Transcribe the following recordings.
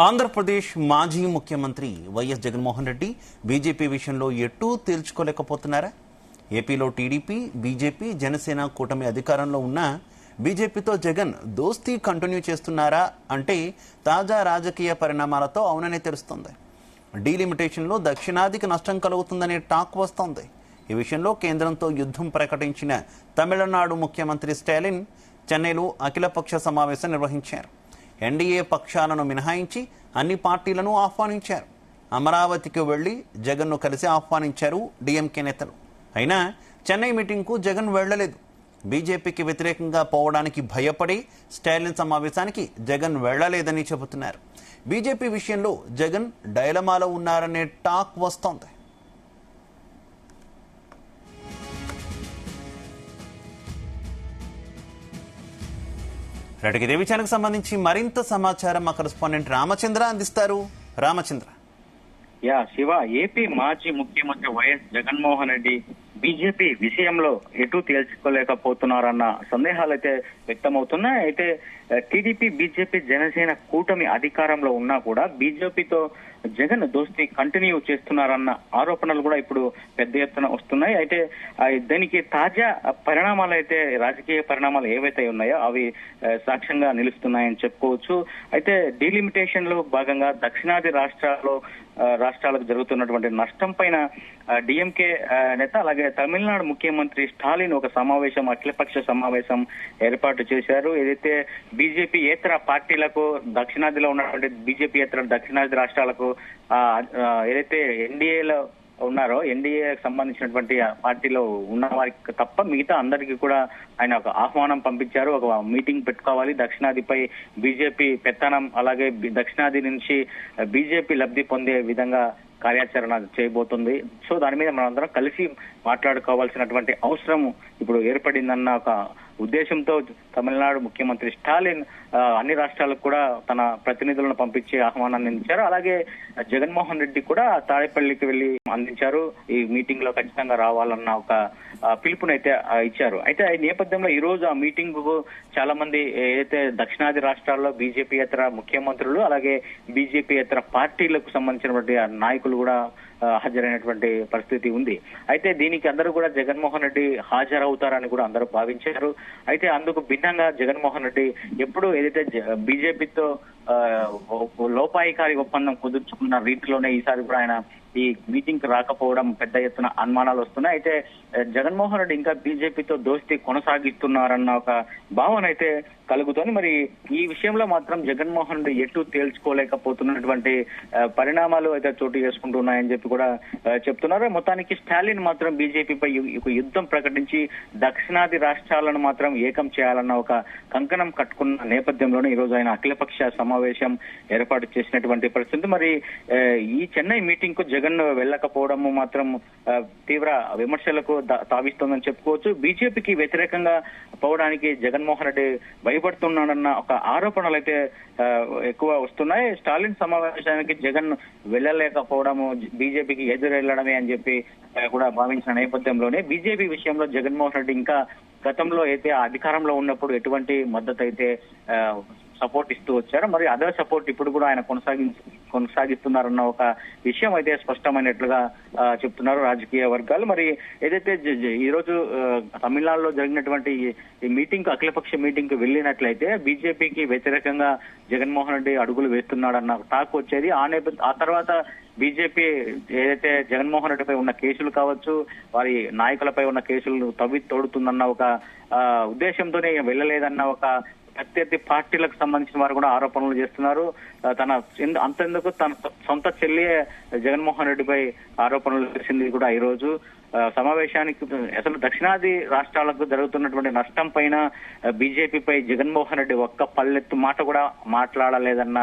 ఆంధ్రప్రదేశ్ మాజీ ముఖ్యమంత్రి YS Jaganmohan Reddy BJP విషయంలో ఎట్టూ తేల్చుకోలేకపోతున్నారా? ఏపీలో టీడీపీ, బీజేపీ, జనసేన కూటమి అధికారంలో ఉన్నా బీజేపీతో జగన్ దోస్తీ కంటిన్యూ చేస్తున్నారా అంటే తాజా రాజకీయ పరిణామాలతో అవుననే తెలుస్తోంది. డీలిమిటేషన్లో దక్షిణాదికి నష్టం కలుగుతుందనే టాక్ వస్తోంది. ఈ విషయంలో కేంద్రంతో యుద్ధం ప్రకటించిన తమిళనాడు ముఖ్యమంత్రి స్టాలిన్ చెన్నైలో అఖిలపక్ష సమావేశం నిర్వహించారు. ఎన్డీఏ పక్షాలను మినహాయించి అన్ని పార్టీలను ఆహ్వానించారు. అమరావతికి వెళ్లి జగన్ను కలిసి ఆహ్వానించారు డీఎంకే నేతలు. అయినా చెన్నై మీటింగ్కు జగన్ వెళ్లలేదు. బీజేపీకి వ్యతిరేకంగా పోవడానికి భయపడి స్టాలిన్ సమావేశానికి జగన్ వెళ్లలేదని చెబుతున్నారు. బీజేపీ విషయంలో జగన్ డైలమాలో ఉన్నారనే టాక్ వస్తోంది. ఇదే విషయానికి సంబంధించి మరింత సమాచారం మా కరెస్పాండెంట్ రామచంద్ర అందిస్తారు. రామచంద్ర. శివ, ఏపీ మాజీ ముఖ్యమంత్రి వైఎస్ జగన్మోహన్ రెడ్డి బీజేపీ విషయంలో ఎటు తేల్చుకోలేకపోతున్నారన్న సందేహాలు అయితే వ్యక్తమవుతున్నాయి. అయితే టీడీపీ, బీజేపీ, జనసేన కూటమి అధికారంలో ఉన్నా కూడా బీజేపీతో జగన్ దోస్తీ కంటిన్యూ చేస్తున్నారన్న ఆరోపణలు కూడా ఇప్పుడు పెద్ద ఎత్తున వస్తున్నాయి. అయితే దానికి తాజా పరిణామాలు అయితే రాజకీయ పరిణామాలు ఏవైతే ఉన్నాయో అవి సాక్ష్యంగా నిలుస్తున్నాయని చెప్పుకోవచ్చు. అయితే డీలిమిటేషన్ లో భాగంగా దక్షిణాది రాష్ట్రాలకు జరుగుతున్నటువంటి నష్టం పైన డిఎంకే నేత అలాగే తమిళనాడు ముఖ్యమంత్రి స్టాలిన్ ఒక సమావేశం, అఖిలపక్ష సమావేశం ఏర్పాటు చేశారు. ఏదైతే బీజేపీ ఏతర పార్టీలకు, దక్షిణాదిలో ఉన్నటువంటి బీజేపీ ఏతర దక్షిణాది రాష్ట్రాలకు ఏదైతే ఎన్డీఏలో ఉన్నారో, ఎన్డీఏకి సంబంధించినటువంటి పార్టీలో ఉన్న వారికి తప్ప మిగతా అందరికీ కూడా ఆయన ఒక ఆహ్వానం పంపించారు. ఒక మీటింగ్ పెట్టుకోవాలి, దక్షిణాదిపై బీజేపీ పెత్తనం, అలాగే దక్షిణాది నుంచి బీజేపీ లబ్ధి పొందే విధంగా కార్యాచరణ చేయబోతుంది. సో దాని మీద మనందరం కలిసి మాట్లాడుకోవాల్సినటువంటి అవసరం ఇప్పుడు ఏర్పడిందన్న ఒక ఉద్దేశంతో తమిళనాడు ముఖ్యమంత్రి స్టాలిన్ అన్ని రాష్ట్రాలకు కూడా తన ప్రతినిధులను పంపించి ఆహ్వానాన్ని అందించారు. అలాగే జగన్మోహన్ రెడ్డి కూడా తాడేపల్లికి వెళ్లి అందించారు. ఈ మీటింగ్ లో ఖచ్చితంగా రావాలన్న ఒక పిలుపునైతే ఇచ్చారు. అయితే ఈ నేపథ్యంలో ఈ రోజు ఆ మీటింగ్ కు చాలా మంది ఏదైతే దక్షిణాది రాష్ట్రాల్లో బీజేపీయేతర ముఖ్యమంత్రులు అలాగే బీజేపీయేతర పార్టీలకు సంబంధించినటువంటి నాయకులు కూడా హాజరైనటువంటి పరిస్థితి ఉంది. అయితే దీనికి అందరూ కూడా జగన్మోహన్ రెడ్డి హాజరవుతారని కూడా అందరూ భావించారు. అయితే అందుకు భిన్నంగా జగన్మోహన్ రెడ్డి ఎప్పుడు ఏదైతే బీజేపీతో లోపాయికారి ఒప్పందం కుదుర్చుకున్న రీతిలోనే ఈసారి కూడా ఆయన ఈ మీటింగ్ కి రాకపోవడం పెద్ద ఎత్తున అనుమానాలు వస్తున్నాయి. అయితే జగన్మోహన్ రెడ్డి ఇంకా బీజేపీతో దోస్తీ కొనసాగిస్తున్నారన్న ఒక భావన అయితే కలుగుతోంది. మరి ఈ విషయంలో మాత్రం జగన్మోహన్ రెడ్డి ఎటు తేల్చుకోలేకపోతున్నటువంటి పరిణామాలు అయితే చోటు చేసుకుంటున్నాయని చెప్పి కూడా చెప్తున్నారు. మొత్తానికి స్టాలిన్ మాత్రం బీజేపీపై యుద్ధం ప్రకటించి దక్షిణాది రాష్ట్రాలను మాత్రం ఏకం చేయాలన్న ఒక కంకణం కట్టుకున్న నేపథ్యంలోనే ఈ రోజు ఆయన అఖిలపక్ష సమావేశం ఏర్పాటు చేసినటువంటి పరిస్థితి. మరి ఈ చెన్నై మీటింగ్ కు జగన్ వెళ్ళకపోవడము మాత్రం తీవ్ర విమర్శలకు తావిస్తోందని చెప్పుకోవచ్చు. బీజేపీకి వ్యతిరేకంగా పోవడానికి జగన్మోహన్ రెడ్డి భయపడుతున్నాడన్న ఒక ఆరోపణలు అయితే ఎక్కువ వస్తున్నాయి. స్టాలిన్ సమావేశానికి జగన్ వెళ్ళలేకపోవడము బీజేపీకి ఎదురెళ్లడమే అని చెప్పి కూడా భావించిన నేపథ్యంలోనే బీజేపీ విషయంలో జగన్మోహన్ రెడ్డి ఇంకా గతంలో అయితే అధికారంలో ఉన్నప్పుడు ఎటువంటి మద్దతు అయితే సపోర్ట్ ఇస్తూ వచ్చారు, మరి అదే సపోర్ట్ ఇప్పుడు కూడా ఆయన కొనసాగిస్తున్నారన్న ఒక విషయం అయితే స్పష్టమైనట్లుగా చెప్తున్నారు రాజకీయ వర్గాలు. మరి ఏదైతే ఈ రోజు తమిళనాడులో జరిగినటువంటి ఈ మీటింగ్ కు, అఖిలపక్ష మీటింగ్ కు వెళ్ళినట్లయితే బీజేపీకి వ్యతిరేకంగా జగన్మోహన్ రెడ్డి అడుగులు వేస్తున్నాడన్న టాక్ వచ్చేది. ఆ తర్వాత బీజేపీ ఏదైతే జగన్మోహన్ రెడ్డిపై ఉన్న కేసులు కావచ్చు, వారి నాయకులపై ఉన్న కేసులు తవ్వి తోడుతుందన్న ఒక ఉద్దేశంతోనే వెళ్ళలేదన్న ఒక ప్రత్యర్థి పార్టీలకు సంబంధించిన వారు కూడా ఆరోపణలు చేస్తున్నారు. అంతెందుకు తన సొంత చెల్లి జగన్మోహన్ రెడ్డిపై ఆరోపణలు చేసింది కూడా ఈ రోజు సమావేశానికి. అసలు దక్షిణాది రాష్ట్రాలకు జరుగుతున్నటువంటి నష్టం పైన బీజేపీపై జగన్మోహన్ రెడ్డి ఒక్క పల్లెత్తు మాట కూడా మాట్లాడలేదన్న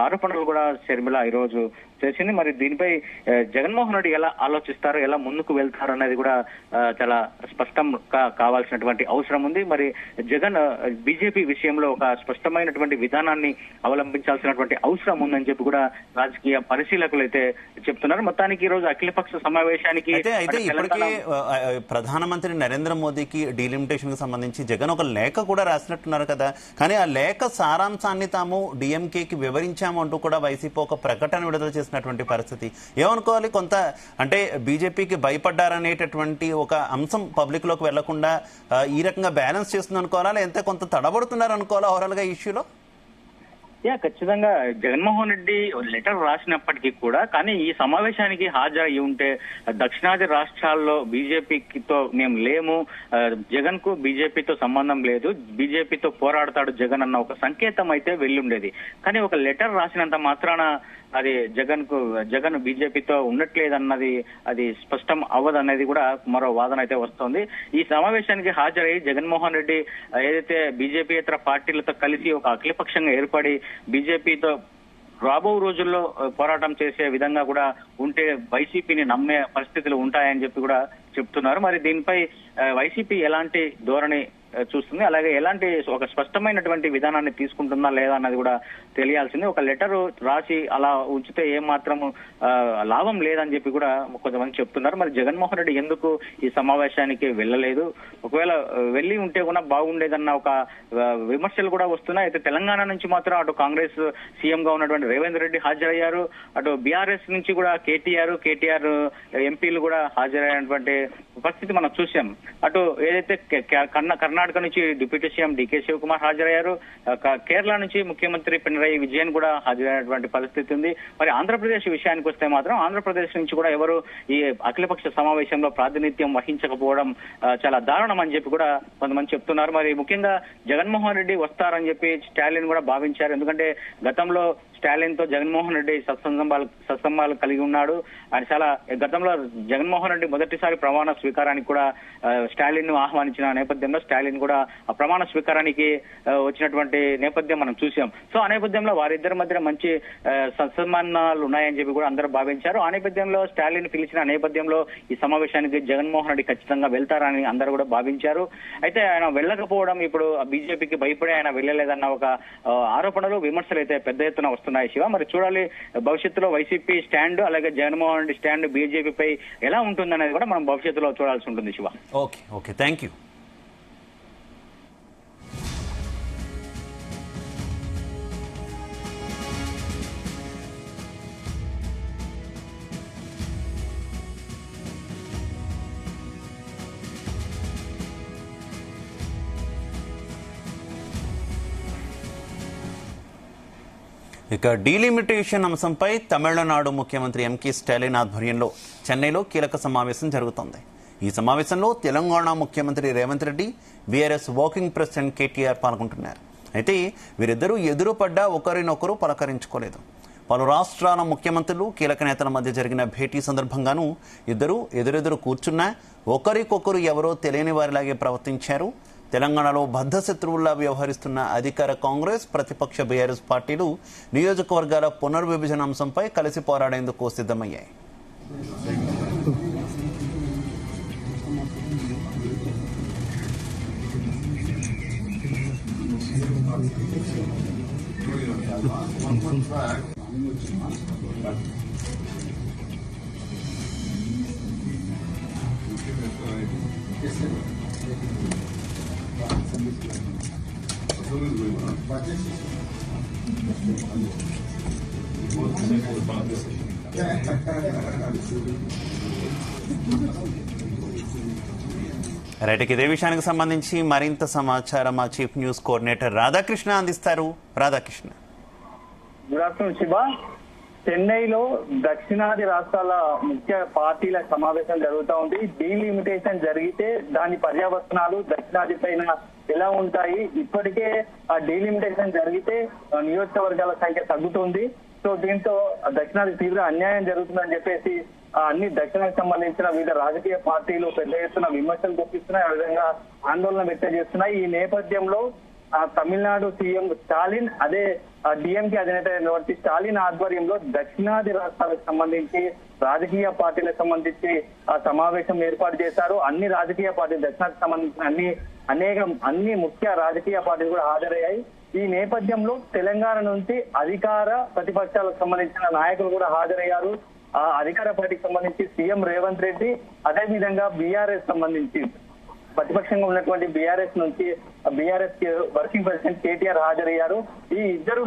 ఆరోపణలు కూడా షర్మిల ఈ రోజు చేసింది. మరి దీనిపై జగన్మోహన్ రెడ్డి ఎలా ఆలోచిస్తారు, ఎలా ముందుకు వెళ్తారు అనేది కూడా చాలా స్పష్టం కావాల్సినటువంటి అవసరం ఉంది. మరి జగన్ బీజేపీ విషయంలో ఒక స్పష్టమైనటువంటి విధానాన్ని అవలంబించాల్సినటువంటి అవసరం ఉందని చెప్పి కూడా రాజకీయ పరిశీలకులు అయితే చెప్తున్నారు. మొత్తానికి ఈ రోజు అఖిలపక్ష సమావేశానికి ఇప్పటికే ప్రధానమంత్రి నరేంద్ర మోదీకి డీలిమిటేషన్ కి సంబంధించి జగన్ ఒక లేఖ కూడా రాసినట్టున్నారు కదా, కానీ ఆ లేఖ సారాంశాన్ని తాము డిఎంకేకి వివరించాము అంటూ కూడా వైసీపీ ఒక ప్రకటన విడుదల చేసినటువంటి పరిస్థితి. ఏమనుకోవాలి, కొంత అంటే బీజేపీకి భయపడ్డారనేటటువంటి ఒక అంశం పబ్లిక్ లోకి వెళ్లకుండా ఈ రకంగా బ్యాలెన్స్ చేస్తుంది అనుకోవాలా, లేదంటే కొంత తడబడుతున్నారు అనుకోవాలా ఓవరాల్ గా ఇష్యూలో? ఖచ్చితంగా జగన్మోహన్ రెడ్డి లెటర్ రాసినప్పటికీ కూడా, కానీ ఈ సమావేశానికి హాజరయ్యి ఉంటే దక్షిణాది రాష్ట్రాల్లో బీజేపీతో మేము లేము, జగన్ కు బీజేపీతో సంబంధం లేదు, బీజేపీతో పోరాడతాడు జగన్ అన్న ఒక సంకేతం అయితే వెళ్ళుండేది. కానీ ఒక లెటర్ రాసినంత మాత్రాన అది జగన్ బీజేపీతో ఉండట్లేదన్నది అది స్పష్టం అవ్వదన్నది కూడా మరో వాదన అయితే వస్తోంది. ఈ సమావేశానికి హాజరై జగన్మోహన్ రెడ్డి ఏదైతే బీజేపీయేతర పార్టీలతో కలిసి ఒక అఖిలపక్షంగా ఏర్పడి బీజేపీతో రాబో రోజుల్లో పోరాటం చేసే విధంగా కూడా ఉంటే వైసీపీని నమ్మే పరిస్థితులు ఉంటాయని చెప్పి కూడా చెప్తున్నారు. మరి దీనిపై వైసీపీ ఎలాంటి ధోరణి చూస్తుంది, అలాగే ఎలాంటి ఒక స్పష్టమైనటువంటి విధానాన్ని తీసుకుంటుందా లేదా అన్నది కూడా తెలియాల్సింది. ఒక లెటర్ రాసి అలా ఉంచితే ఏమాత్రం లాభం లేదని చెప్పి కూడా కొంతమంది చెప్తున్నారు. మరి జగన్మోహన్ రెడ్డి ఎందుకు ఈ సమావేశానికి వెళ్ళలేదు, ఒకవేళ వెళ్ళి ఉంటే కూడా బాగుండేదన్న ఒక విమర్శలు కూడా వస్తున్నాయి. అయితే తెలంగాణ నుంచి మాత్రం అటు కాంగ్రెస్ సీఎం గా ఉన్నటువంటి రేవంత్ రెడ్డి హాజరయ్యారు, అటు బీఆర్ఎస్ నుంచి కూడా కేటీఆర్ ఎంపీలు కూడా హాజరైనటువంటి పరిస్థితి మనం చూసాం. అటు ఏదైతే కర్ణాటక నుంచి డిప్యూటీ సీఎం డికే శివకుమార్ హాజరయ్యారు, కేరళ నుంచి ముఖ్యమంత్రి పినరయి విజయన్ కూడా హాజరైనటువంటి పరిస్థితి ఉంది. మరి ఆంధ్రప్రదేశ్ విషయానికి వస్తే మాత్రం ఆంధ్రప్రదేశ్ నుంచి కూడా ఎవరు ఈ అఖిలపక్ష సమావేశంలో ప్రాతినిధ్యం వహించకపోవడం చాలా దారుణం అని చెప్పి కూడా కొంతమంది చెప్తున్నారు. మరి ముఖ్యంగా జగన్మోహన్ రెడ్డి వస్తారని చెప్పి స్టాలిన్ కూడా భావించారు. ఎందుకంటే గతంలో స్టాలిన్ తో జగన్మోహన్ రెడ్డి సత్సంబాలు కలిగి ఉన్నాడు. ఆయన చాలా గతంలో జగన్మోహన్ రెడ్డి మొదటిసారి ప్రమాణ స్వీకారానికి కూడా స్టాలిన్ ను ఆహ్వానించిన నేపథ్యంలో స్టాలిన్ కూడా ఆ ప్రమాణ స్వీకారానికి వచ్చినటువంటి నేపథ్యం మనం చూసాం. సో ఆ నేపథ్యంలో వారిద్దరి మధ్య మంచి సత్సంబంధాలు ఉన్నాయని చెప్పి కూడా అందరూ భావించారు. ఆ నేపథ్యంలో స్టాలిన్ పిలిచిన నేపథ్యంలో ఈ సమావేశానికి జగన్మోహన్ రెడ్డి ఖచ్చితంగా వెళ్తారని అందరూ కూడా భావించారు. అయితే ఆయన వెళ్ళకపోవడం, ఇప్పుడు బీజేపీకి భయపడి ఆయన వెళ్ళలేదన్న ఒక ఆరోపణలు విమర్శలు అయితే పెద్ద ఎత్తున వస్తున్నాయి శివ. మరి చూడాలి భవిష్యత్తులో వైసీపీ స్టాండ్ అలాగే జగన్మోహన్ రెడ్డి స్టాండ్ బీజేపీపై ఎలా ఉంటుందనేది కూడా మనం భవిష్యత్తులో చూడాల్సి ఉంటుంది శివ. Okay, thank you. ఇక డీలిమిటేషన్ అంశంపై తమిళనాడు ముఖ్యమంత్రి ఎంకే స్టాలిన్ ఆధ్వర్యంలో చెన్నైలో కీలక సమావేశం జరుగుతోంది. ఈ సమావేశంలో తెలంగాణ ముఖ్యమంత్రి Revanth Reddy, BRS working president KTR పాల్గొంటున్నారు. అయితే వీరిద్దరూ ఎదురుపడ్డా ఒకరినొకరు పలకరించుకోలేదు. పలు రాష్ట్రాల ముఖ్యమంత్రులు, కీలక నేతల మధ్య జరిగిన భేటీ సందర్భంగానూ ఇద్దరు ఎదురెదురు కూర్చున్నా ఒకరికొకరు ఎవరో తెలియని వారిలాగే ప్రవర్తించారు. తెలంగాణలో బద్ధశత్రువుల్లా వ్యవహరిస్తున్న అధికార కాంగ్రెస్, ప్రతిపక్ష బీఆర్ఎస్ పార్టీలు నియోజకవర్గాల పునర్విభజన అంశంపై కలిసి పోరాడేందుకు సిద్ధమయ్యాయి. రైట్, ఇదే విషయానికి సంబంధించి మరింత సమాచారం మా చీఫ్ న్యూస్ కోఆర్డినేటర్ రాధాకృష్ణ అందిస్తారు. రాధాకృష్ణ. Good afternoon Shiva. చెన్నైలో దక్షిణాది రాష్ట్రాల ముఖ్య పార్టీల సమావేశం జరుగుతూ ఉంది. డీలిమిటేషన్ జరిగితే దాని పర్యవసనాలు దక్షిణాది పైన ఎలా ఉంటాయి, ఇప్పటికే ఆ డీలిమిటేషన్ జరిగితే నియోజకవర్గాల సంఖ్య తగ్గుతుంది. సో దీంతో దక్షిణాది తీవ్ర అన్యాయం జరుగుతుందని చెప్పేసి అన్ని దక్షిణానికి సంబంధించిన వివిధ రాజకీయ పార్టీలు పెద్ద ఎత్తున విమర్శలు గుర్తిస్తున్నాయి, ఆ విధంగా ఆందోళన వ్యక్తం చేస్తున్నాయి. ఈ నేపథ్యంలో తమిళనాడు సీఎం స్టాలిన్, అదే డిఎంకే అధినేత అయినటువంటి స్టాలిన్ ఆధ్వర్యంలో దక్షిణాది రాష్ట్రాలకు సంబంధించి రాజకీయ పార్టీలకు సంబంధించి సమావేశం ఏర్పాటు చేశారు. అన్ని రాజకీయ పార్టీలు, దక్షిణాదికి సంబంధించిన అన్ని ముఖ్య రాజకీయ పార్టీలు కూడా హాజరయ్యాయి. ఈ నేపథ్యంలో తెలంగాణ నుంచి అధికార ప్రతిపక్షాలకు సంబంధించిన నాయకులు కూడా హాజరయ్యారు. ఆ అధికార పార్టీకి సంబంధించి సీఎం రేవంత్ రెడ్డి, అదే విధంగా బీఆర్ఎస్ సంబంధించి ప్రతిపక్షంగా ఉన్నటువంటి బీఆర్ఎస్ వర్కింగ్ ప్రెసిడెంట్ కేటీఆర్ హాజరయ్యారు. ఈ ఇద్దరు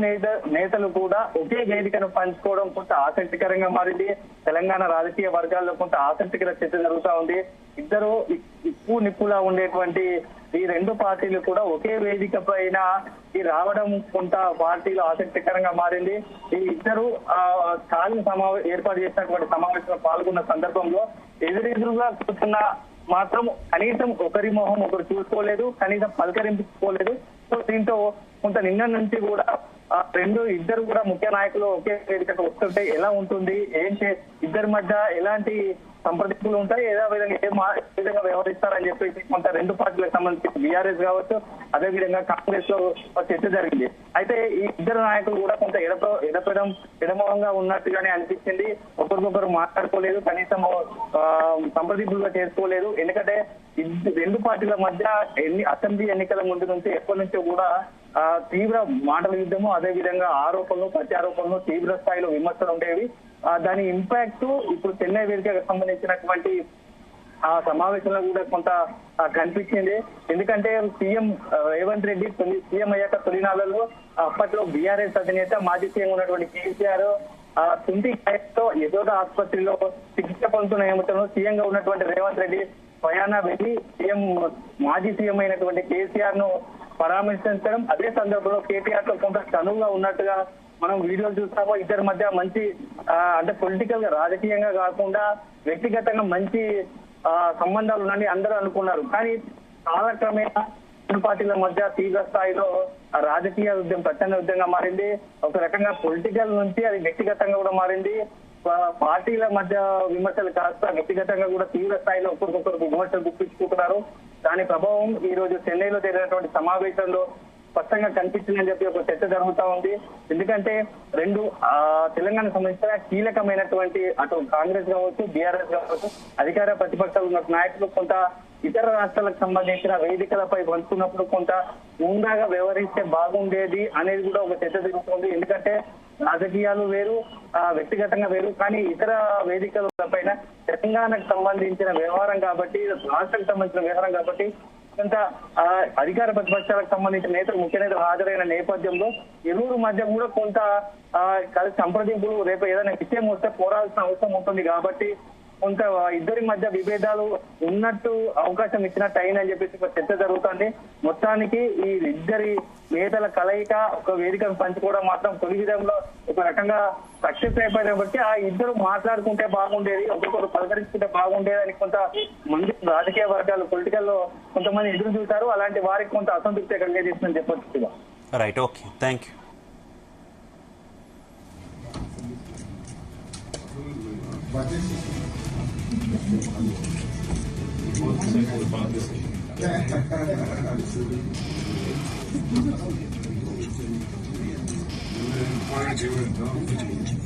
నేతలు కూడా ఒకే వేదికను పంచుకోవడం కొంత ఆసక్తికరంగా మారింది. తెలంగాణ రాజకీయ వర్గాల్లో కొంత ఆసక్తికర చర్చ జరుగుతా ఉంది. ఇద్దరు నిప్పులా ఉండేటువంటి ఈ రెండు పార్టీలు కూడా ఒకే వేదిక పైన రావడం కొంత పార్టీలో ఆసక్తికరంగా మారింది. ఈ ఇద్దరు ఏర్పాటు చేసినటువంటి సమావేశంలో పాల్గొన్న సందర్భంలో ఎదురెదురుగా కూర్చున్న మాత్రం కనీసం ఒకరి మొహం ఒకరు చూసుకోలేదు, కనీసం పలకరింపుకోలేదు. సో దీంతో కొంత నిన్న నుంచి కూడా ఇద్దరు కూడా ముఖ్య నాయకులు ఒకే వేదికకు వస్తుంటే ఎలా ఉంటుంది, ఇద్దరి మధ్య ఎలాంటి సంప్రదింపులు ఉంటాయి, ఏ విధంగా వ్యవహరిస్తారని చెప్పేసి కొంత రెండు పార్టీలకు సంబంధించి బీఆర్ఎస్ కావచ్చు, అదేవిధంగా కాంగ్రెస్ లో చర్చ జరిగింది. అయితే ఈ ఇద్దరు నాయకులు కూడా కొంత ఎడమొహంగా ఉన్నట్టుగానే అనిపించింది. ఒకరికొకరు మాట్లాడుకోలేదు, కనీసం సంప్రదింపులుగా చేసుకోలేదు. ఎందుకంటే రెండు పార్టీల మధ్య అసెంబ్లీ ఎన్నికల ముందు నుంచి ఎప్పటి నుంచో కూడా తీవ్ర మాటల యుద్ధము, అదే విధంగా ఆరోపణలు ప్రత్యారోపణలు, తీవ్ర స్థాయిలో విమర్శలు ఉండేవి. దాని ఇంపాక్ట్ ఇప్పుడు చెన్నై వేదికకు సంబంధించినటువంటి ఆ సమావేశంలో కూడా కొంత కనిపించింది. ఎందుకంటే సీఎం రేవంత్ రెడ్డి సీఎం అయ్యాక తొలినాళ్లలో అప్పట్లో బీఆర్ఎస్ అధినేత మాజీ సీఎం ఉన్నటువంటి కేసీఆర్ తుంటి గాయంతో యశోద ఆసుపత్రిలో చికిత్స పొందుతున్న నేపథ్యంలో సీఎంగా ఉన్నటువంటి రేవంత్ రెడ్డి స్వయానా వెళ్లి మాజీ సీఎం అయినటువంటి కేసీఆర్ ను పరామర్శించడం, అదే సందర్భంలో కేటీఆర్ తో కొంత చనువుగా ఉన్నట్టుగా మనం వీడియోలు చూస్తామో. ఇద్దరి మధ్య మంచి అంటే పొలిటికల్ గా రాజకీయంగా కాకుండా వ్యక్తిగతంగా మంచి సంబంధాలు ఉన్నాయని అందరూ అనుకున్నారు. కానీ కాలక్రమేణా రెండు పార్టీల మధ్య తీవ్ర స్థాయిలో రాజకీయ యుద్ధం ప్రచండ యుద్ధంగా మారింది. ఒక రకంగా పొలిటికల్ నుంచి అది వ్యక్తిగతంగా కూడా మారింది. పార్టీల మధ్య విమర్శలు కాస్త వ్యక్తిగతంగా కూడా తీవ్ర స్థాయిలో ఒకరికొకరు విమర్శలు గుప్పించుకుంటున్నారు. దాని ప్రభావం ఈ రోజు చెన్నైలో జరిగినటువంటి సమావేశంలో స్పష్టంగా కనిపించిందని చెప్పి ఒక చర్చ జరుగుతా ఉంది. ఎందుకంటే రెండు తెలంగాణ సంబంధించిన కీలకమైనటువంటి అటు కాంగ్రెస్ కావచ్చు, బీఆర్ఎస్ కావచ్చు, అధికార ప్రతిపక్షాలు ఉన్న నాయకులు కొంత ఇతర రాష్ట్రాలకు సంబంధించిన వేదికలపై పంచుకున్నప్పుడు కొంత ఉందాగా వ్యవహరిస్తే బాగుండేది అనేది కూడా ఒక చర్చ జరుగుతుంది. ఎందుకంటే రాజకీయాలు వేరు, వ్యక్తిగతంగా వేరు. కానీ ఇతర వేదికల పైన తెలంగాణకు సంబంధించిన వ్యవహారం కాబట్టి, రాష్ట్రానికి సంబంధించిన వ్యవహారం కాబట్టి కొంత అధికార ప్రతిపక్షాలకు సంబంధించిన నేతలు ముఖ్య నేతలు హాజరైన నేపథ్యంలో ఇరువురు మధ్య కూడా కొంత కలిసి సంప్రదింపులు, రేపు ఏదైనా విషయం వస్తే పోరాల్సిన అవసరం ఉంటుంది కాబట్టి కొంత ఇద్దరి మధ్య విభేదాలు ఉన్నట్టు అవకాశం ఇచ్చినట్టు అయిందని చెప్పేసి ఒక చర్చ జరుగుతుంది. మొత్తానికి ఈ ఇద్దరి నేతల కలయిక ఒక వేదికను పంచుకోవడం మాత్రం తొలి విధంలో ఒక రకంగా సక్సెస్ అయిపోయిన బట్టి ఆ ఇద్దరు మాట్లాడుకుంటే బాగుండేది, ఒకరికొకరు పలకరించుకుంటే బాగుండేది అని కొంత మంది రాజకీయ వర్గాలు పొలిటికల్ లో కొంతమంది ఎదురు చూశారు. అలాంటి వారికి కొంత అసంతృప్తి కలిగజేసిందని చెప్పొచ్చు. Right, okay, thank you. Para